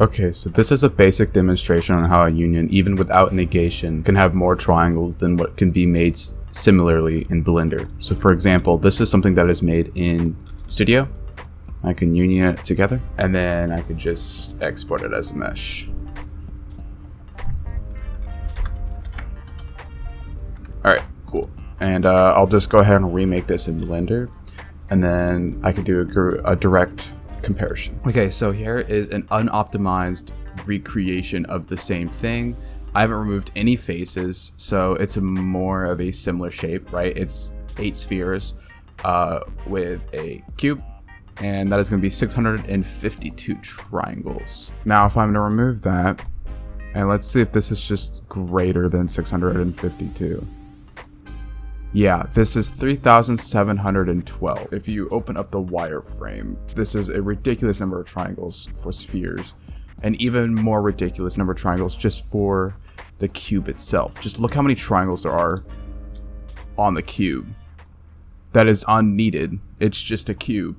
Okay, so this is a basic demonstration on how a union, even without negation, can have more triangles than what can be made similarly in Blender. So for example, this is something that is made in Studio. I can union it together, and then I could just export it as a mesh. Alright, cool. And I'll just go ahead and remake this in Blender, and then I could do a direct comparison. Okay, so here is an unoptimized recreation of the same thing. I haven't removed any faces, so it's more of a similar shape, right? It's 8 spheres with a cube, and that is going to be 652 triangles. Now, if I'm going to remove that, and let's see if this is just greater than 652. Yeah, this is 3,712. If you open up the wireframe, this is a ridiculous number of triangles for spheres, and even more ridiculous number of triangles just for the cube itself. Just look how many triangles there are on the cube. That is unneeded. It's just a cube.